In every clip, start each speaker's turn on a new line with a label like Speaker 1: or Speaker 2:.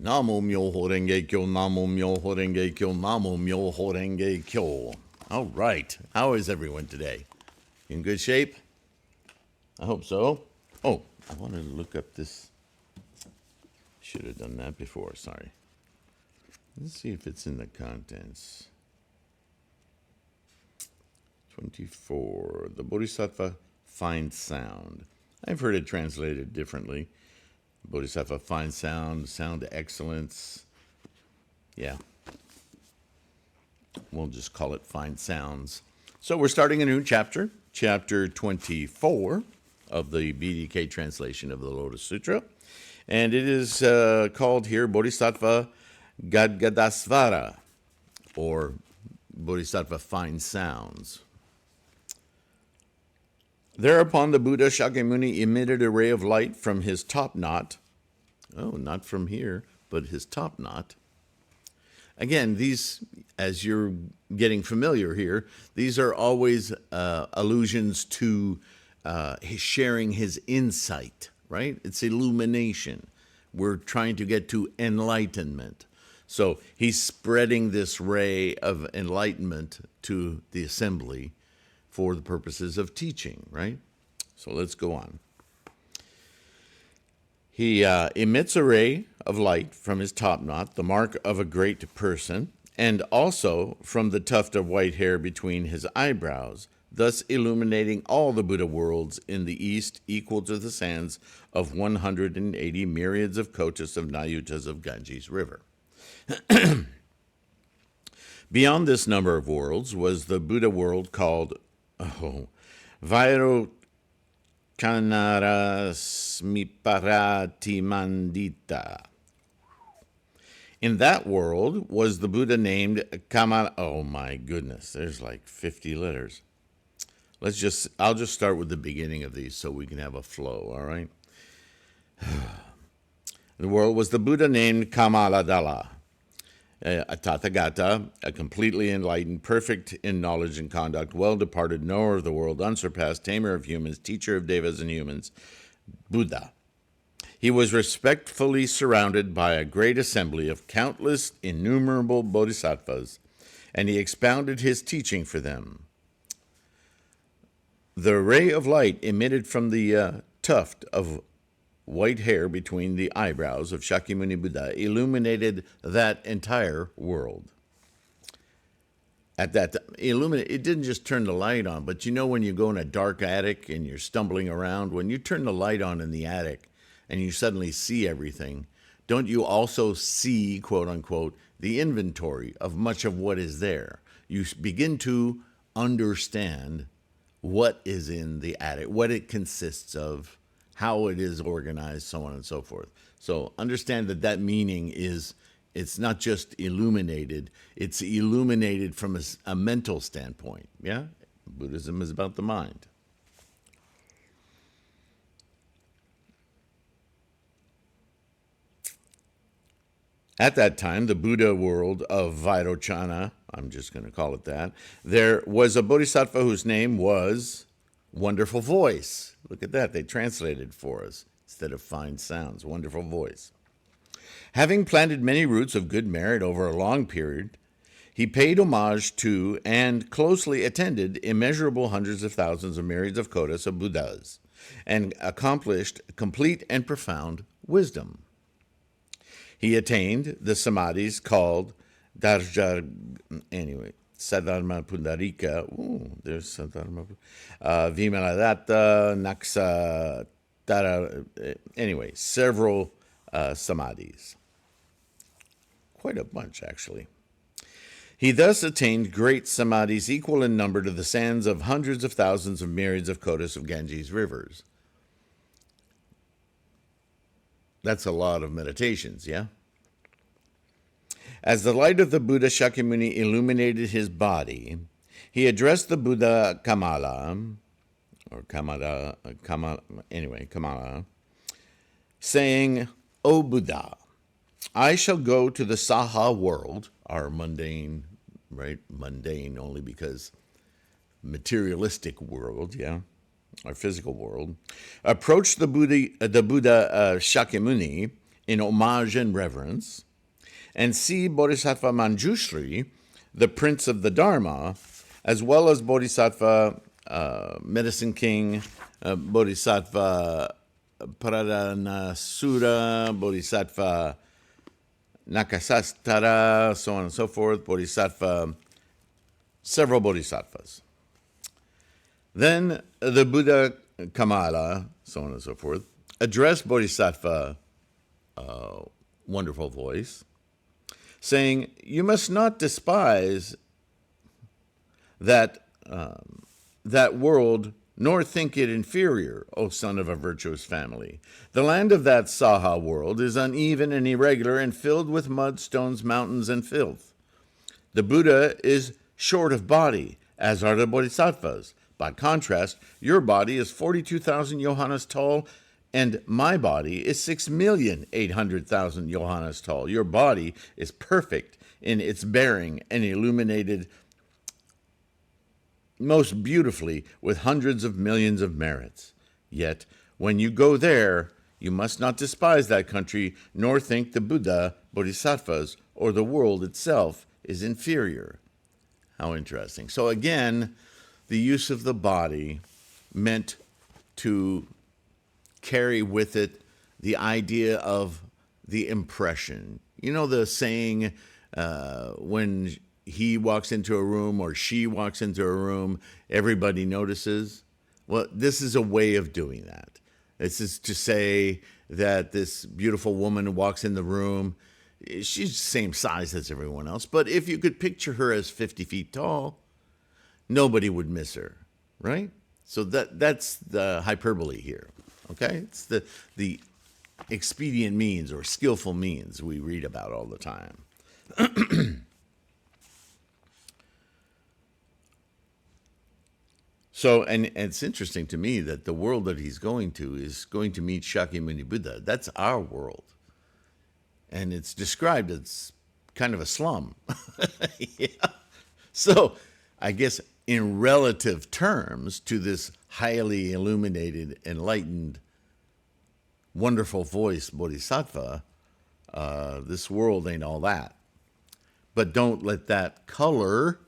Speaker 1: Namo Myoho Renge Kyo, Namo Myoho Renge Kyo, Namo Myoho Renge Kyo. All right. How is everyone today? In good shape? I hope so. Oh, I wanted to look up this. Should have done that before. Sorry. Let's see if it's in the contents. 24. The Bodhisattva finds sound. I've heard it translated differently. Bodhisattva finds sound, sound excellence. Yeah. We'll just call it find sounds. So we're starting a new chapter, chapter 24 of the BDK translation of the Lotus Sutra. And it is called here Bodhisattva Gadgadasvara, or Bodhisattva finds sounds. Thereupon the Buddha Shakyamuni emitted a ray of light from his top knot. Oh, not from here, but his top knot. Again, these, as you're getting familiar here, these are always allusions to sharing his insight, right? It's illumination. We're trying to get to enlightenment. So he's spreading this ray of enlightenment to the assembly for the purposes of teaching, right? So let's go on. He emits a ray of light from his top knot, the mark of a great person, and also from the tuft of white hair between his eyebrows, thus illuminating all the Buddha worlds in the east, equal to the sands of 180 myriads of kotas of Nayutas of Ganges River. Beyond this number of worlds was the Buddha world called Vairo Kanara Smiparati Mandita. In that world was the Buddha named Kamala. Oh my goodness, there's like 50 letters. I'll just start with the beginning of these so we can have a flow, all right? The world was the Buddha named Kamaladala, a Tathagata, a completely enlightened, perfect in knowledge and conduct, well-departed, knower of the world, unsurpassed, tamer of humans, teacher of devas and humans, Buddha. He was respectfully surrounded by a great assembly of countless, innumerable bodhisattvas, and he expounded his teaching for them. The ray of light emitted from the tuft of white hair between the eyebrows of Shakyamuni Buddha illuminated that entire world. At that time, it didn't just turn the light on, but you know when you go in a dark attic and you're stumbling around, when you turn the light on in the attic and you suddenly see everything, don't you also see, quote unquote, the inventory of much of what is there? You begin to understand what is in the attic, what it consists of, how it is organized, so on and so forth. So understand that meaning is, it's not just illuminated, it's illuminated from a mental standpoint, yeah? Buddhism is about the mind. At that time, the Buddha world of Vairochana, I'm just going to call it that, there was a bodhisattva whose name was Wonderful Voice. Look at that, they translated for us instead of fine sounds, Wonderful Voice. Having planted many roots of good merit over a long period, he paid homage to and closely attended immeasurable hundreds of thousands of myriads of kotas of Buddhas, and accomplished complete and profound wisdom. He attained the samadhis called Saddharma Pundarika. Ooh, there's Saddharma. Vimaladatta, Naksa, Tara. Anyway, several samadhis. Quite a bunch, actually. He thus attained great samadhis equal in number to the sands of hundreds of thousands of myriads of kotas of Ganges rivers. That's a lot of meditations, yeah? As the light of the Buddha Shakyamuni illuminated his body, he addressed the Buddha Kamala, saying, O Buddha, I shall go to the Saha world, our mundane, right? Mundane only because materialistic world, yeah? Our physical world, approached the Buddha Shakyamuni in homage and reverence, and see Bodhisattva Manjushri, the Prince of the Dharma, as well as Bodhisattva Medicine King, Bodhisattva Pradhanasura, Bodhisattva Nakasastara, so on and so forth, several bodhisattvas. Then the Buddha Kamala, so on and so forth, addressed Bodhisattva Wonderful Voice, saying, "You must not despise that world, nor think it inferior, O son of a virtuous family. The land of that Saha world is uneven and irregular and filled with mud, stones, mountains, and filth. The Buddha is short of body, as are the Bodhisattvas. By contrast, your body is 42,000 yohanas tall, and my body is 6,800,000 yohanas tall. Your body is perfect in its bearing and illuminated most beautifully with hundreds of millions of merits. Yet, when you go there, you must not despise that country, nor think the Buddha, Bodhisattvas, or the world itself is inferior." How interesting. So again, the use of the body meant to carry with it the idea of the impression. You know the saying, when he walks into a room or she walks into a room, everybody notices? Well, this is a way of doing that. This is to say that this beautiful woman walks in the room. She's the same size as everyone else, but if you could picture her as 50 feet tall, nobody would miss her, right? So that's the hyperbole here, okay? It's the expedient means or skillful means we read about all the time. So, and it's interesting to me that the world that he's going to is going to meet Shakyamuni Buddha. That's our world. And it's described as kind of a slum. Yeah. So, I guess in relative terms to this highly illuminated, enlightened, wonderful voice Bodhisattva, this world ain't all that. But don't let that color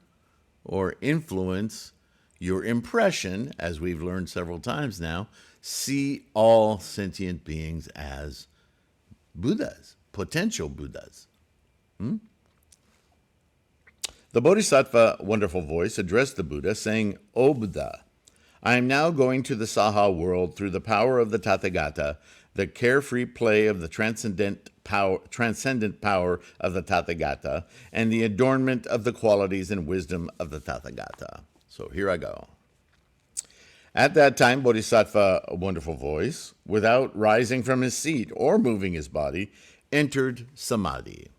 Speaker 1: or influence your impression, as we've learned several times now. See all sentient beings as Buddhas, potential Buddhas. The Bodhisattva Wonderful Voice addressed the Buddha, saying, "O Buddha, I am now going to the Saha world through the power of the Tathagata, the carefree play of the transcendent power of the Tathagata, and the adornment of the qualities and wisdom of the Tathagata." So here I go. At that time, Bodhisattva Wonderful Voice, without rising from his seat or moving his body, entered Samadhi.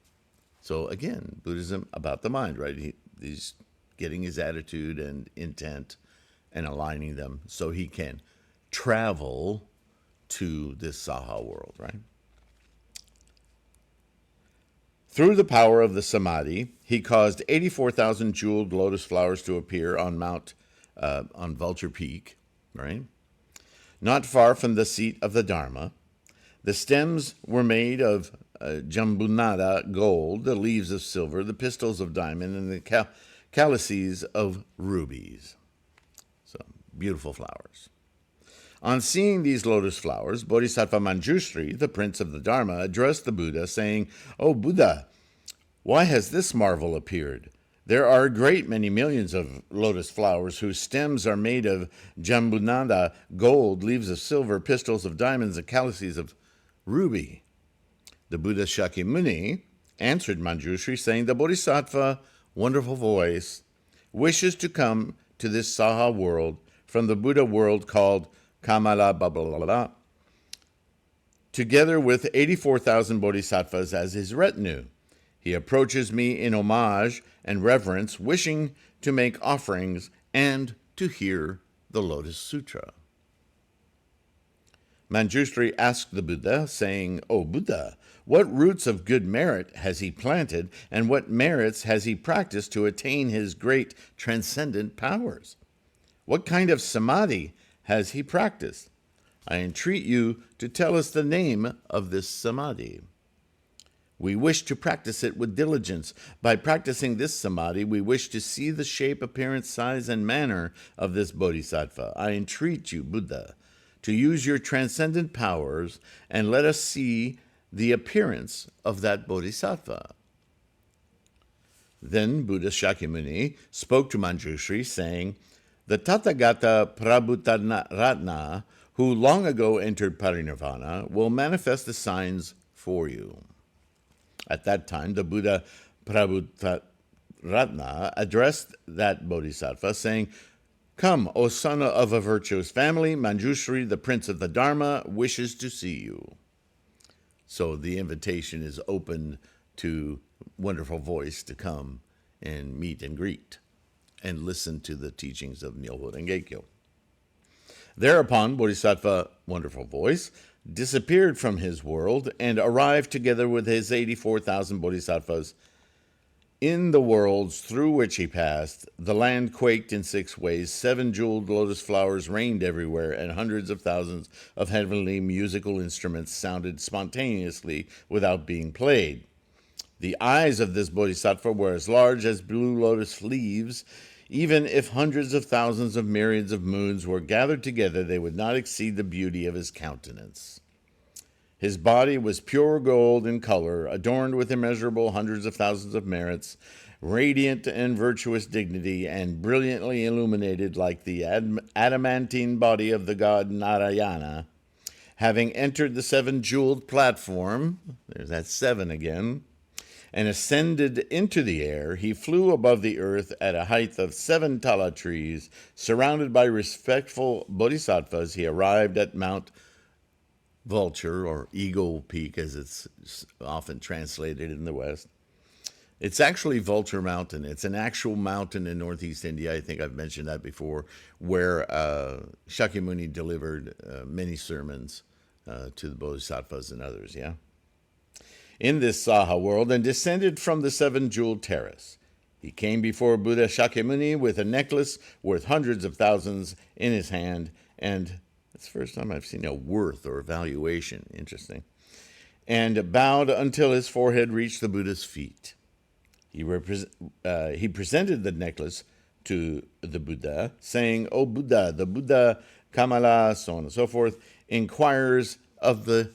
Speaker 1: So again, Buddhism about the mind, right? He's getting his attitude and intent and aligning them so he can travel to this Saha world, right? Through the power of the Samadhi, he caused 84,000 jeweled lotus flowers to appear on on Vulture Peak, right? Not far from the seat of the Dharma. The stems were made of jambunada gold, the leaves of silver, the pistils of diamond, and the calices of rubies. So, beautiful flowers. On seeing these lotus flowers, Bodhisattva Manjushri, the Prince of the Dharma, addressed the Buddha, saying, "O Buddha, why has this marvel appeared? There are a great many millions of lotus flowers whose stems are made of jambunada, gold, leaves of silver, pistils of diamonds, and calices of ruby." The Buddha Shakyamuni answered Manjushri, saying, "The Bodhisattva Wonderful Voice wishes to come to this Saha world from the Buddha world called Kamala, blah, blah, blah, blah, together with 84,000 bodhisattvas as his retinue. He approaches me in homage and reverence, wishing to make offerings and to hear the Lotus Sutra." Manjushri asked the Buddha, saying, "O Buddha, what roots of good merit has he planted, and what merits has he practiced to attain his great transcendent powers? What kind of samadhi has he practiced? I entreat you to tell us the name of this samadhi." We wish to practice it with diligence. By practicing this samadhi, we wish to see the shape, appearance, size, and manner of this bodhisattva. I entreat you, Buddha, to use your transcendent powers and let us see the appearance of that bodhisattva. Then Buddha Shakyamuni spoke to Manjushri, saying, the Tathagata Prabhupada, who long ago entered parinirvana, will manifest the signs for you. At that time, the Buddha Prabhupada addressed that bodhisattva, saying, come, O son of a virtuous family, Manjushri, the prince of the Dharma, wishes to see you. So the invitation is open to Wonderful Voice to come and meet and greet and listen to the teachings of Myoho Renge Kyo. Thereupon, Bodhisattva Wonderful Voice disappeared from his world and arrived together with his 84,000 bodhisattvas. In the worlds through which he passed, the land quaked in 6 ways, 7 jeweled lotus flowers rained everywhere, and hundreds of thousands of heavenly musical instruments sounded spontaneously without being played. The eyes of this bodhisattva were as large as blue lotus leaves. Even if hundreds of thousands of myriads of moons were gathered together, they would not exceed the beauty of his countenance. His body was pure gold in color, adorned with immeasurable hundreds of thousands of merits, radiant and virtuous dignity, and brilliantly illuminated like the adamantine body of the god Narayana. Having entered the 7-jeweled platform, there's that 7 again, and ascended into the air, he flew above the earth at a height of 7 tala trees. Surrounded by respectful bodhisattvas, he arrived at Mount Vulture, or Eagle Peak, as it's often translated in the West. It's actually Vulture Mountain. It's an actual mountain in northeast India. I think I've mentioned that before, where Shakyamuni delivered many sermons to the bodhisattvas and others, yeah? In this Saha world, and descended from the 7-jeweled terrace. He came before Buddha Shakyamuni with a necklace worth hundreds of thousands in his hand, and it's the first time I've seen a worth or valuation, interesting, and bowed until his forehead reached the Buddha's feet. He presented the necklace to the Buddha, saying, O Buddha, the Buddha Kamala, so on and so forth, inquires of the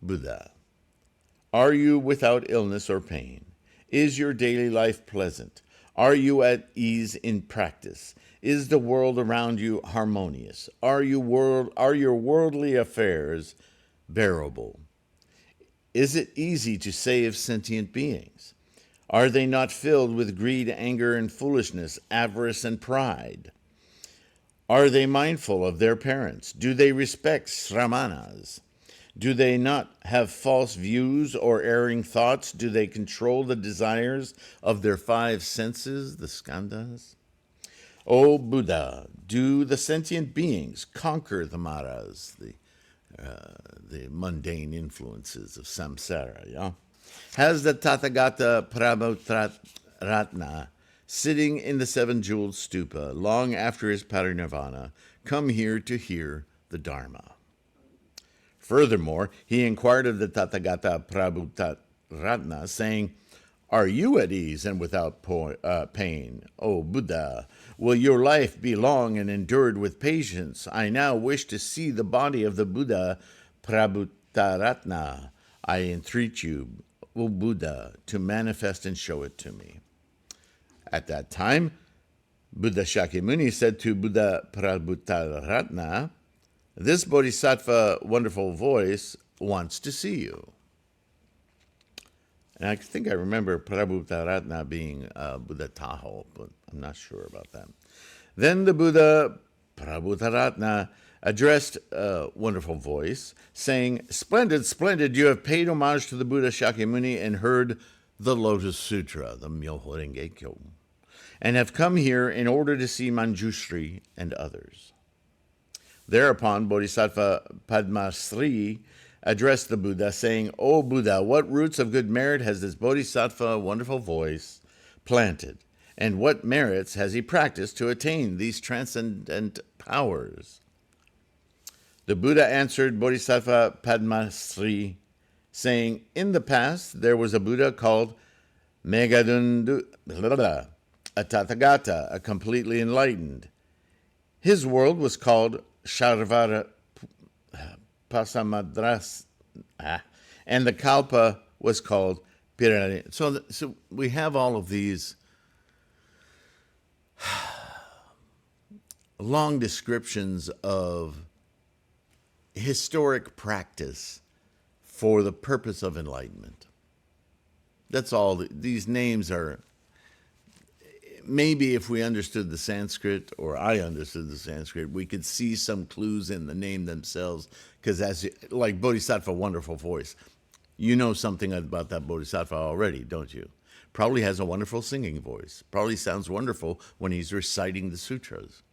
Speaker 1: Buddha. Are you without illness or pain? Is your daily life pleasant? Are you at ease in practice? Is the world around you harmonious? Are your worldly affairs bearable? Is it easy to save sentient beings? Are they not filled with greed, anger, and foolishness, avarice, and pride? Are they mindful of their parents? Do they respect sramanas? Do they not have false views or erring thoughts? Do they control the desires of their 5 senses, the skandhas? O Buddha, do the sentient beings conquer the maras, the mundane influences of samsara, yeah? Has the Tathagata Prabhupada, sitting in the 7-jeweled stupa, long after his parinirvana, come here to hear the Dharma? Furthermore, he inquired of the Tathagata Prabhupada, saying, are you at ease and without pain? O Buddha, will your life be long and endured with patience? I now wish to see the body of the Buddha Prabhupada. I entreat you, O Buddha, to manifest and show it to me. At that time, Buddha Shakyamuni said to Buddha Prabhupada, this Bodhisattva Wonderful Voice wants to see you. And I think I remember Prabhupada being Buddha Tahoe, but I'm not sure about that. Then the Buddha Prabhupada addressed Wonderful Voice, saying, splendid, splendid, you have paid homage to the Buddha Shakyamuni and heard the Lotus Sutra, the Myoho Renge Kyo, and have come here in order to see Manjushri and others. Thereupon, Bodhisattva Padmasri addressed the Buddha, saying, O Buddha, what roots of good merit has this Bodhisattva Wonderful Voice planted, and what merits has he practiced to attain these transcendent powers? The Buddha answered Bodhisattva Padmasri, saying, in the past, there was a Buddha called Megadundu, a Tathagata, a completely enlightened. His world was called Sharvara Pasamadras, and the Kalpa was called Pirani. So we have all of these long descriptions of historic practice for the purpose of enlightenment. That's all. These names are, maybe if we understood the Sanskrit, or I understood the Sanskrit, we could see some clues in the name themselves. Because like Bodhisattva Wonderful Voice, you know something about that Bodhisattva already, don't you? Probably has a wonderful singing voice. Probably sounds wonderful when he's reciting the sutras.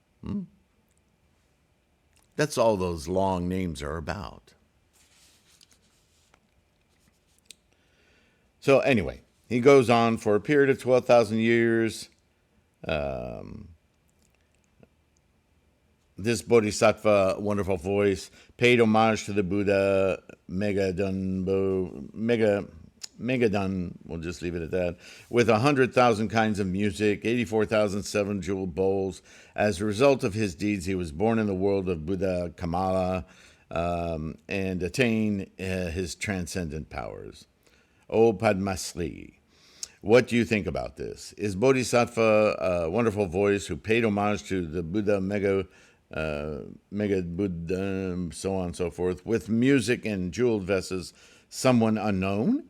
Speaker 1: That's all those long names are about. So anyway, he goes on for a period of 12,000 years. This Bodhisattva Wonderful Voice paid homage to the Buddha Megadun, we'll just leave it at that, with 100,000 kinds of music, 84,007 jeweled bowls. As a result of his deeds, he was born in the world of Buddha Kamala and attained his transcendent powers. O Padmasri, what do you think about this? Is Bodhisattva Wonderful Voice, who paid homage to the Buddha Mega Buddha, so on and so forth, with music and jeweled vessels, someone unknown?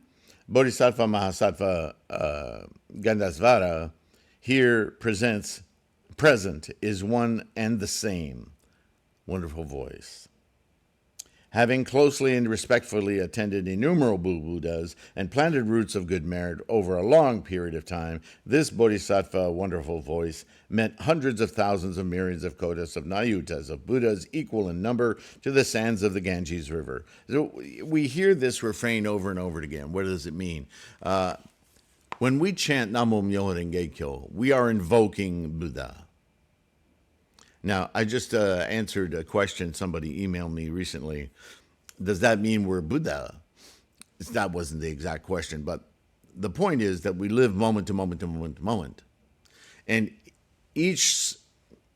Speaker 1: Bodhisattva Mahasattva Gandhasvara here present is one and the same. Wonderful Voice. Having closely and respectfully attended innumerable Buddhas and planted roots of good merit over a long period of time, this Bodhisattva Wonderful Voice met hundreds of thousands of myriads of kotas of Nayutas, of Buddhas equal in number to the sands of the Ganges River. So we hear this refrain over and over again. What does it mean? When we chant Namo Myoho Renge Kyo, we are invoking Buddha. Now, I just answered a question somebody emailed me recently. Does that mean we're Buddha? That wasn't the exact question, but the point is that we live moment to moment to moment to moment. And each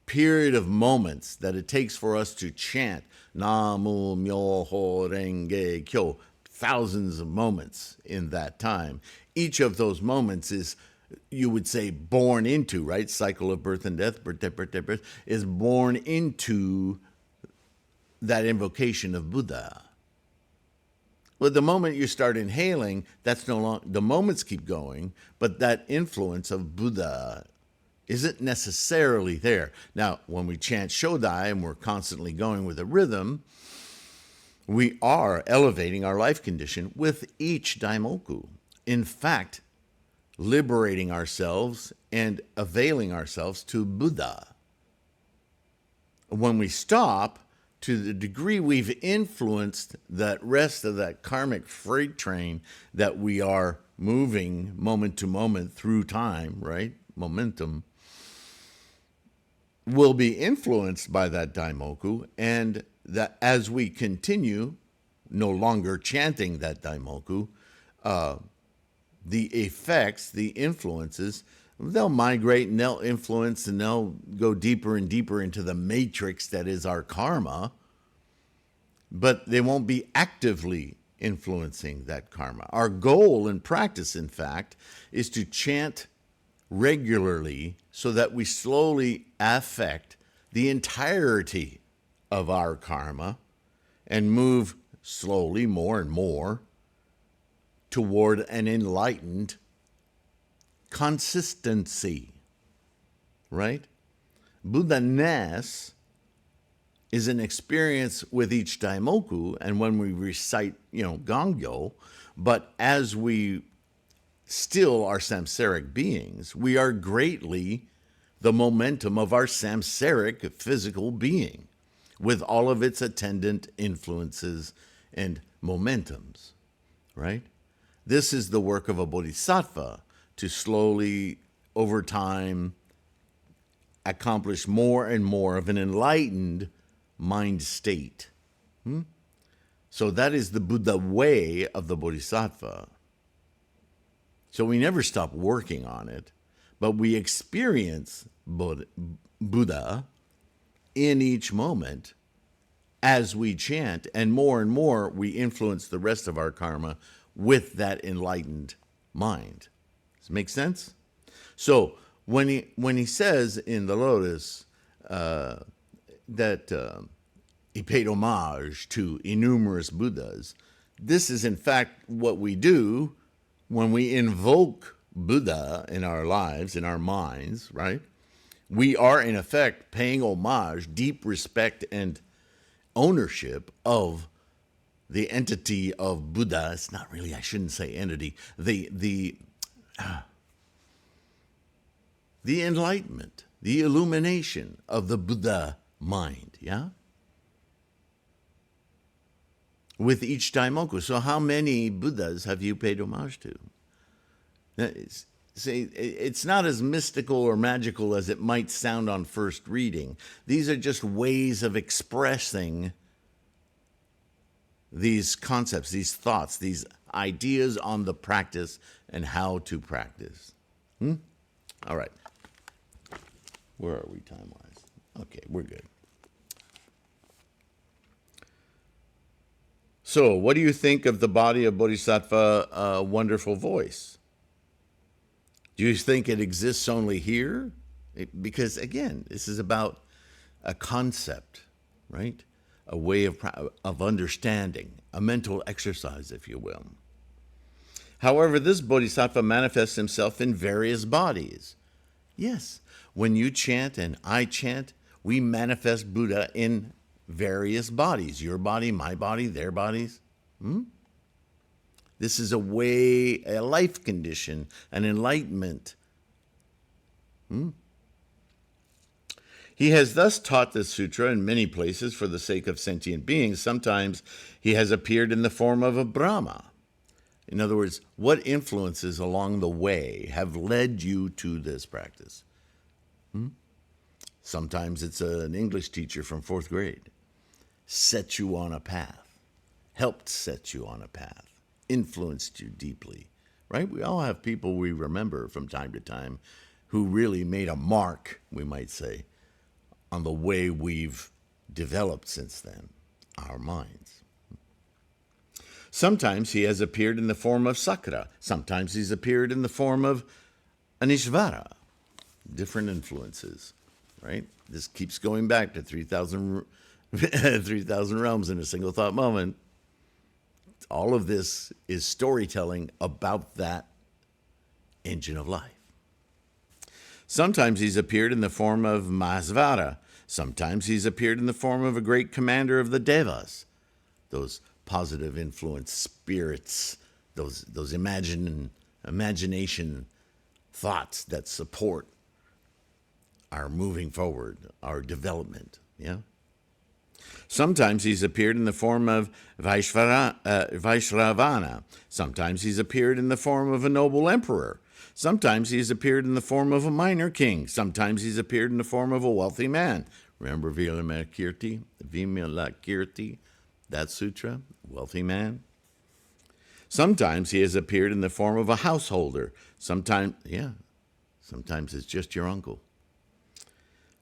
Speaker 1: period of moments that it takes for us to chant Namo Myoho Renge Kyo, thousands of moments in that time, each of those moments is, you would say, born into, right? Cycle of birth and death, birth, is born into that invocation of Buddha. Well, the moment you start inhaling, that's no longer, the moments keep going, but that influence of Buddha isn't necessarily there. Now, when we chant Shodai and we're constantly going with a rhythm, we are elevating our life condition with each Daimoku. In fact, liberating ourselves and availing ourselves to Buddha. When we stop, to the degree we've influenced that rest of that karmic freight train that we are moving moment to moment through time, right? Momentum will be influenced by that Daimoku, and that as we continue no longer chanting that Daimoku, the effects, the influences, they'll migrate and they'll influence and they'll go deeper and deeper into the matrix that is our karma, but they won't be actively influencing that karma. Our goal in practice, in fact, is to chant regularly so that we slowly affect the entirety of our karma and move slowly more and more toward an enlightened consistency, right? Buddha-ness is an experience with each Daimoku, and when we recite, Gongyo, but as we still are samsaric beings, we are greatly the momentum of our samsaric physical being, with all of its attendant influences and momentums, right? This is the work of a bodhisattva, to slowly, over time, accomplish more and more of an enlightened mind state. So that is the Buddha way of the Bodhisattva. So we never stop working on it, but we experience Buddha in each moment as we chant, and more we influence the rest of our karma with that enlightened mind. Does it make sense? So when he says in the Lotus that he paid homage to innumerous Buddhas, this is in fact what we do when we invoke Buddha in our lives, in our minds, right? We are in effect paying homage, deep respect and ownership of the entity of Buddha. It's not really, I shouldn't say entity, the enlightenment, the illumination of the Buddha mind, yeah? With each daimoku. So how many Buddhas have you paid homage to? See, it's not as mystical or magical as it might sound on first reading. These are just ways of expressing these concepts, these thoughts, these ideas on the practice and how to practice. All right. Where are we time-wise? Okay, we're good. So, what do you think of the body of Bodhisattva Wonderful Voice? Do you think it exists only here? Because, again, this is about a concept, right? A way of understanding, a mental exercise, if you will. However, this Bodhisattva manifests himself in various bodies. Yes, when you chant and I chant, we manifest Buddha in various bodies. Your body, my body, their bodies. This is a way, a life condition, an enlightenment. He has thus taught the sutra in many places for the sake of sentient beings. Sometimes he has appeared in the form of a Brahma. In other words, what influences along the way have led you to this practice? Sometimes it's an English teacher from 4th grade. Set you on a path, helped set you on a path, influenced you deeply, right? We all have people we remember from time to time who really made a mark, we might say, on the way we've developed since then, our minds. Sometimes he has appeared in the form of Sakra. Sometimes he's appeared in the form of Anishvara. Different influences, right? This keeps going back to 3,000 realms in a single thought moment. All of this is storytelling about that engine of life. Sometimes he's appeared in the form of Mahasvara. Sometimes he's appeared in the form of a great commander of the Devas, those positive influence spirits, those imagination thoughts that support our moving forward, our development. Yeah. Sometimes he's appeared in the form of Vaishravana. Sometimes he's appeared in the form of a noble emperor. Sometimes he's appeared in the form of a minor king. Sometimes he's appeared in the form of a wealthy man. Remember Vimalakirti, that sutra, wealthy man? Sometimes he has appeared in the form of a householder. Sometimes it's just your uncle.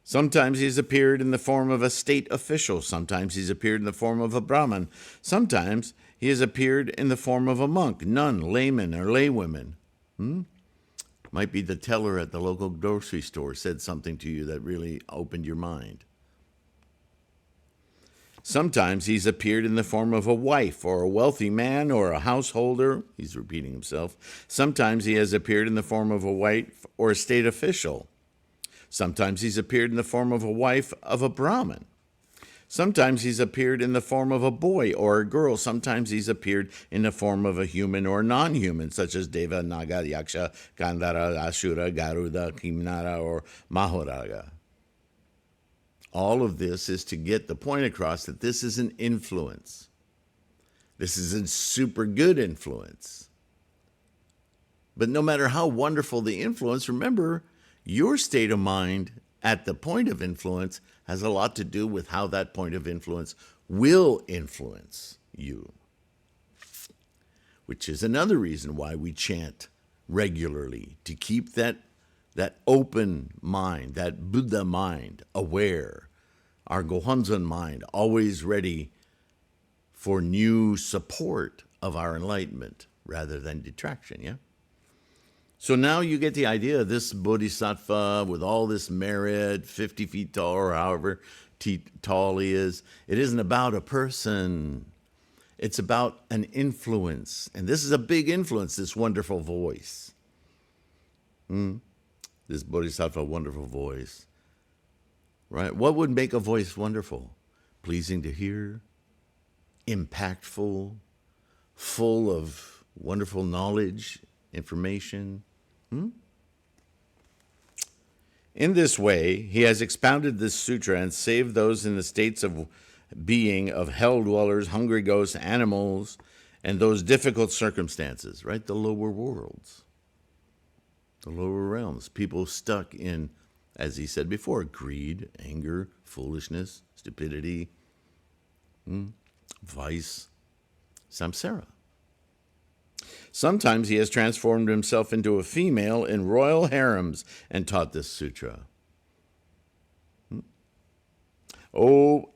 Speaker 1: Sometimes he's appeared in the form of a state official. Sometimes he's appeared in the form of a Brahmin. Sometimes he has appeared in the form of a monk, nun, layman, or laywomen. Might be the teller at the local grocery store said something to you that really opened your mind. Sometimes he's appeared in the form of a wife or a wealthy man or a householder. He's repeating himself. Sometimes he has appeared in the form of a wife or a state official. Sometimes he's appeared in the form of a wife of a Brahmin. Sometimes he's appeared in the form of a boy or a girl. Sometimes he's appeared in the form of a human or non-human, such as Deva, Naga, Yaksha, Gandhara, Ashura, Garuda, Kimnara, or Mahoraga. All of this is to get the point across that this is an influence. This is a super good influence. But no matter how wonderful the influence, remember, your state of mind at the point of influence has a lot to do with how that point of influence will influence you. Which is another reason why we chant regularly, to keep that open mind, that Buddha mind, aware, our Gohonzon mind, always ready for new support of our enlightenment rather than detraction, yeah? So now you get the idea, this bodhisattva with all this merit, 50 feet tall or however tall he is, it isn't about a person. It's about an influence. And this is a big influence, this wonderful voice. This Bodhisattva Wonderful Voice. Right? What would make a voice wonderful? Pleasing to hear, impactful, full of wonderful knowledge, information. In this way, he has expounded this sutra and saved those in the states of being of hell dwellers, hungry ghosts, animals, and those difficult circumstances, right? The lower worlds, the lower realms, people stuck in, as he said before, greed, anger, foolishness, stupidity, vice, samsara. Sometimes he has transformed himself into a female in royal harems and taught this sutra. O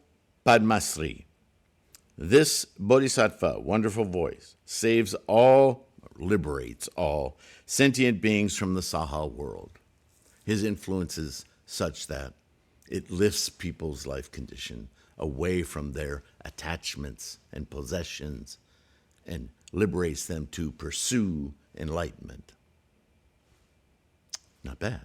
Speaker 1: Padmasri, this Bodhisattva, wonderful voice, saves all, liberates all sentient beings from the Saha world. His influence is such that it lifts people's life condition away from their attachments and possessions and liberates them to pursue enlightenment. Not bad.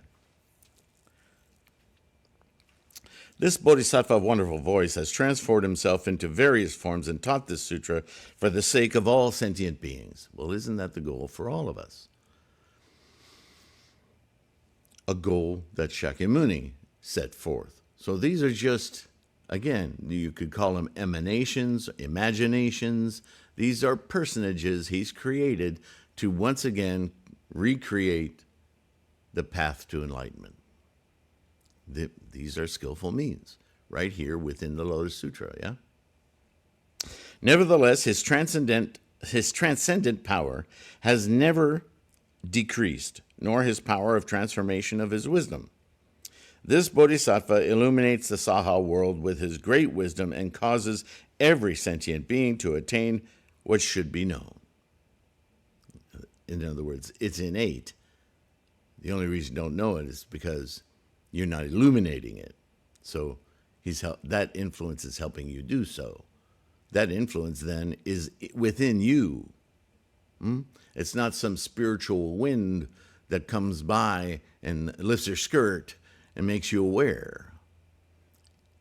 Speaker 1: This Bodhisattva Wonderful Voice has transformed himself into various forms and taught this sutra for the sake of all sentient beings. Well, isn't that the goal for all of us? A goal that Shakyamuni set forth. So these are just, again, you could call them emanations, imaginations. These are personages he's created to once again recreate the path to enlightenment. These are skillful means, right here within the Lotus Sutra, yeah? Nevertheless, his transcendent power has never decreased, nor his power of transformation of his wisdom. This Bodhisattva illuminates the Saha world with his great wisdom and causes every sentient being to attain what should be known. In other words, it's innate. The only reason you don't know it is because you're not illuminating it. So that influence is helping you do so. That influence then is within you. It's not some spiritual wind that comes by and lifts your skirt and makes you aware.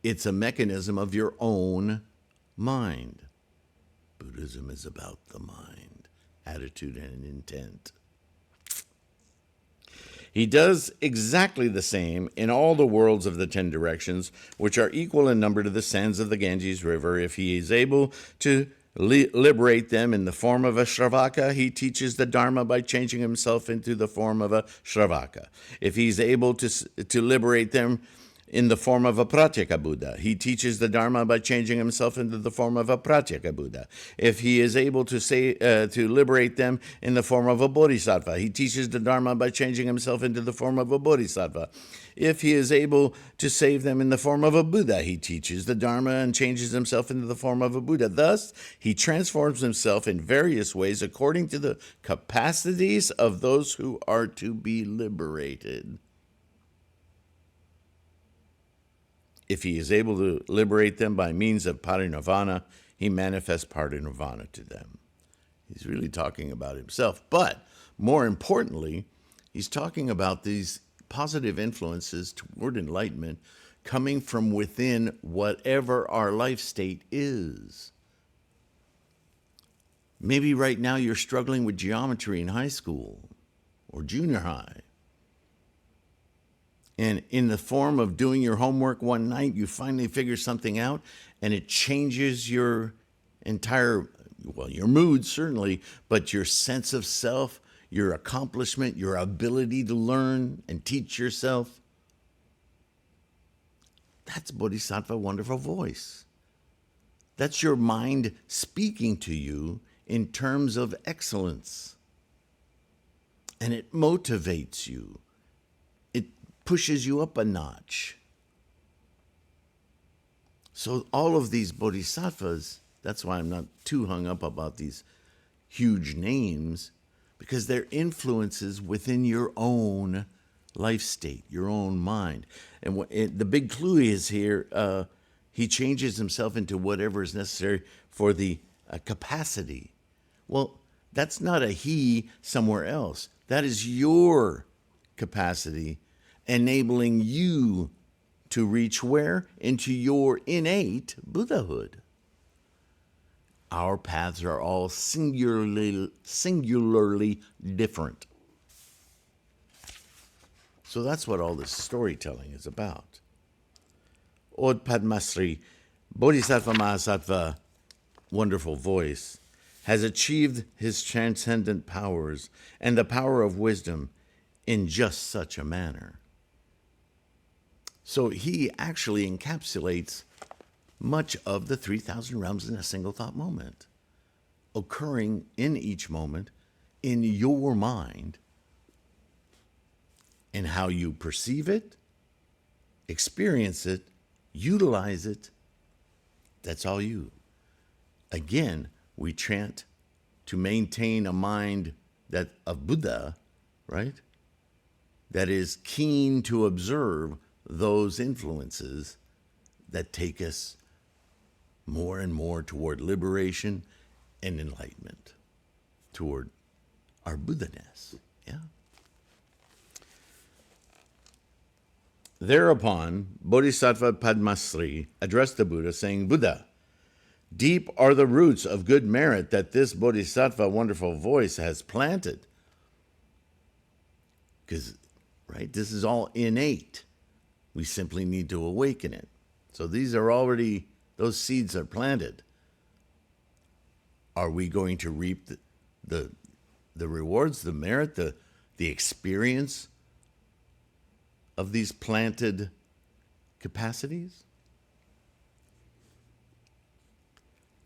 Speaker 1: It's a mechanism of your own mind. Buddhism is about the mind, attitude and intent. He does exactly the same in all the worlds of the 10 directions, which are equal in number to the sands of the Ganges River. If he is able to liberate them in the form of a Shravaka, he teaches the Dharma by changing himself into the form of a Shravaka. If he's able to liberate them in the form of a Pratyeka Buddha, he teaches the Dharma by changing himself into the form of a Pratyeka Buddha. If he is able to liberate them in the form of a Bodhisattva, he teaches the Dharma by changing himself into the form of a Bodhisattva. If he is able to save them in the form of a Buddha, he teaches the Dharma and changes himself into the form of a Buddha. Thus, he transforms himself in various ways according to the capacities of those who are to be liberated. If he is able to liberate them by means of parinirvana, he manifests parinirvana to them. He's really talking about himself. But more importantly, he's talking about these positive influences toward enlightenment coming from within whatever our life state is. Maybe right now you're struggling with geometry in high school or junior high. And in the form of doing your homework one night, you finally figure something out, and it changes your entire, well, your mood certainly, but your sense of self, your accomplishment, your ability to learn and teach yourself. That's Bodhisattva Wonderful Voice. That's your mind speaking to you in terms of excellence. And it motivates you. It pushes you up a notch. So all of these bodhisattvas, that's why I'm not too hung up about these huge names, because they're influences within your own life state, your own mind. And the big clue is here, he changes himself into whatever is necessary for the capacity. Well, that's not a he somewhere else. That is your capacity enabling you to reach where? Into your innate Buddhahood. Our paths are all singularly different. So that's what all this storytelling is about. Od Padmasri, Bodhisattva Mahasattva Wonderful Voice, has achieved his transcendent powers and the power of wisdom in just such a manner. So he actually encapsulates much of the 3,000 realms in a single thought moment, occurring in each moment in your mind, and how you perceive it, experience it, utilize it. That's all you. Again, we chant to maintain a mind that of Buddha, right? That is keen to observe those influences that take us more and more toward liberation and enlightenment, toward our Buddha-ness. Yeah. Thereupon, Bodhisattva Padmasri addressed the Buddha, saying, Buddha, deep are the roots of good merit that this Bodhisattva Wonderful Voice has planted. Because, right, this is all innate. We simply need to awaken it. So these are already, those seeds are planted. Are we going to reap the rewards, the merit, the experience of these planted capacities?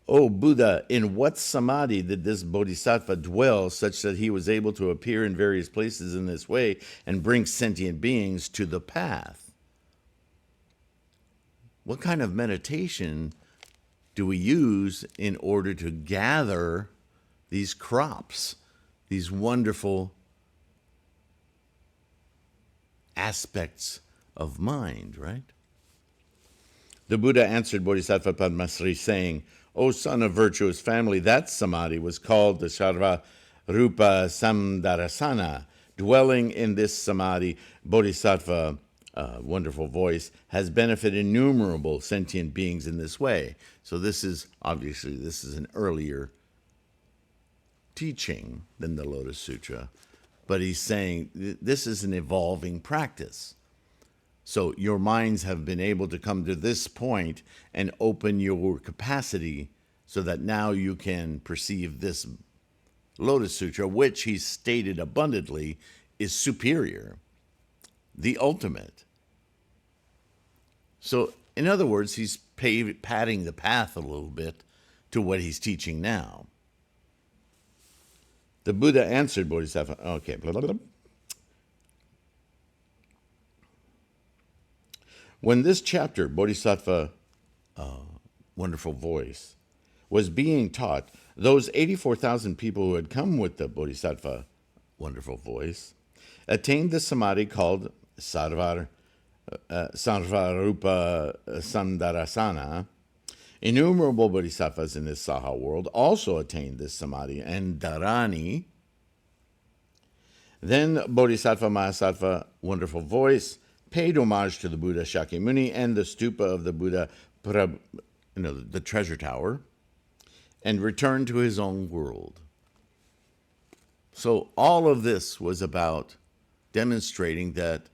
Speaker 1: O Buddha, in what samadhi did this bodhisattva dwell such that he was able to appear in various places in this way and bring sentient beings to the path? What kind of meditation do we use in order to gather these crops, these wonderful aspects of mind, right? The Buddha answered Bodhisattva Padmasri, saying, O son of virtuous family, that samadhi was called the Sarva Rupa Samdarasana. Dwelling in this samadhi, Bodhisattva Wonderful Voice has benefited innumerable sentient beings in this way. So this is an earlier teaching than the Lotus Sutra, but he's saying this is an evolving practice. So your minds have been able to come to this point and open your capacity so that now you can perceive this Lotus Sutra, which he stated abundantly is superior, the ultimate. So, in other words, he's padding the path a little bit to what he's teaching now. The Buddha answered Bodhisattva, okay, blah, blah, blah. When this chapter, Bodhisattva Wonderful Voice, was being taught, those 84,000 people who had come with the Bodhisattva Wonderful Voice attained the samadhi called Sarvarupa Samdarasana. Innumerable bodhisattvas in this Saha world also attained this samadhi and dharani. Then Bodhisattva Mahasattva Wonderful Voice paid homage to the Buddha Shakyamuni and the stupa of the Buddha, the treasure tower, and returned to his own world. So all of this was about demonstrating that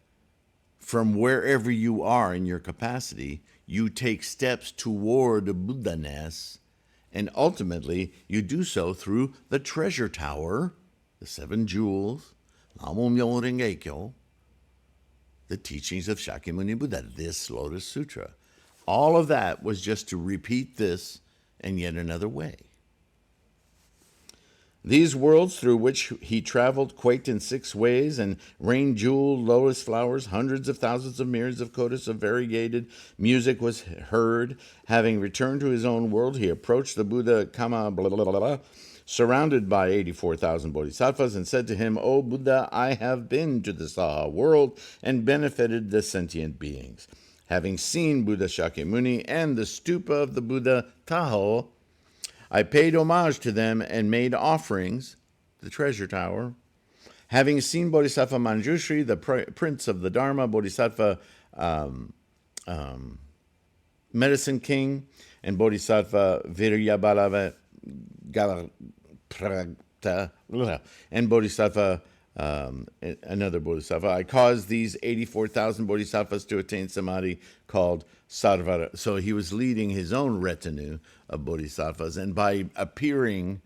Speaker 1: from wherever you are in your capacity, you take steps toward Buddha-ness, and ultimately you do so through the treasure tower, the 7 jewels, Namo Myoho Renge Kyo, the teachings of Shakyamuni Buddha, this Lotus Sutra. All of that was just to repeat this and yet another way. These worlds through which he traveled quaked in 6 ways, and rained jeweled lotus flowers. Hundreds of thousands of myriads of kotas of variegated music was heard. Having returned to his own world, he approached the Buddha Kama, blah, blah, blah, blah, surrounded by 84,000 bodhisattvas, and said to him, "O Buddha, I have been to the Saha world and benefited the sentient beings. Having seen Buddha Shakyamuni and the stupa of the Buddha Tahoe, I paid homage to them and made offerings, the treasure tower. Having seen Bodhisattva Manjushri, the prince of the Dharma, Bodhisattva Medicine King, and Bodhisattva Viryabalava Galapragta, and Bodhisattva, another Bodhisattva, I caused these 84,000 Bodhisattvas to attain samadhi called Sarvara." So he was leading his own retinue of Bodhisattvas, and by appearing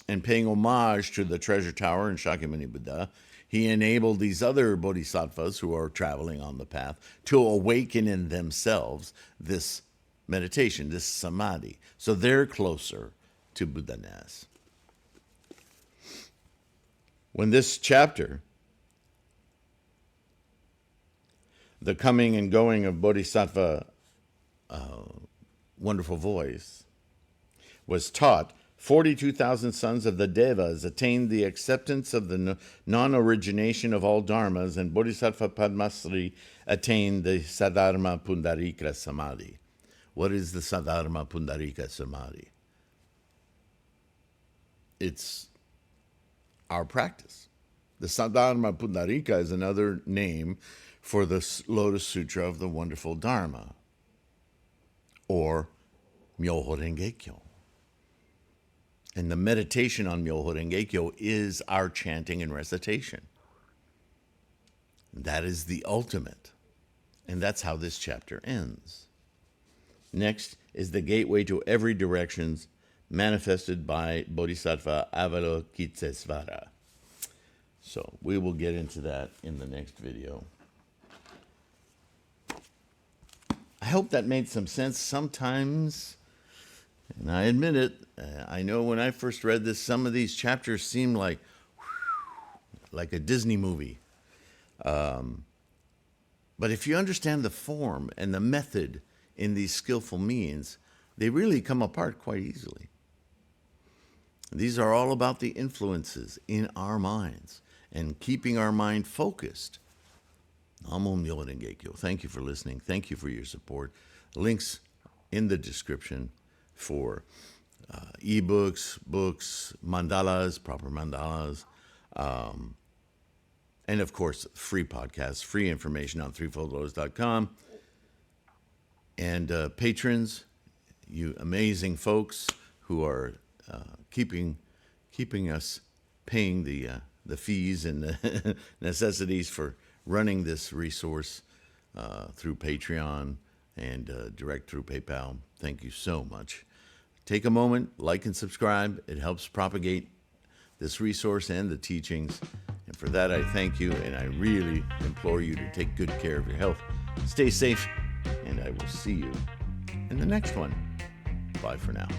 Speaker 1: and paying homage to the treasure tower in Shakyamuni Buddha, he enabled these other Bodhisattvas who are traveling on the path to awaken in themselves this meditation, this samadhi. So they're closer to Buddha-ness. When this chapter, the coming and going of Bodhisattva Wonderful Voice, was taught, 42,000 sons of the Devas attained the acceptance of the non-origination of all dharmas, and Bodhisattva Padmasri attained the Sadharma Pundarika Samadhi. What is the Sadharma Pundarika Samadhi? It's our practice. The Sadharma Pundarika is another name for the Lotus Sutra of the Wonderful Dharma, or Myoho Renge Kyo. And the meditation on Myoho Renge Kyo is our chanting and recitation. That is the ultimate. And that's how this chapter ends. Next is the gateway to every directions manifested by Bodhisattva Avalokitesvara. So we will get into that in the next video. I hope that made some sense. Sometimes, and I admit it, I know when I first read this, some of these chapters seemed like a Disney movie. But if you understand the form and the method in these skillful means, they really come apart quite easily. These are all about the influences in our minds and keeping our mind focused. Namo Myoho Renge Kyo. Thank you for listening. Thank you for your support. Links in the description for ebooks, books, mandalas, proper mandalas, and of course, free podcasts, free information on threefoldlotus.com. And patrons, you amazing folks who are keeping us paying the fees and the necessities for running this resource through Patreon and direct through PayPal. Thank you so much. Take a moment, like and subscribe. It helps propagate this resource and the teachings. And for that, I thank you, and I really implore you to take good care of your health. Stay safe, and I will see you in the next one. Bye for now.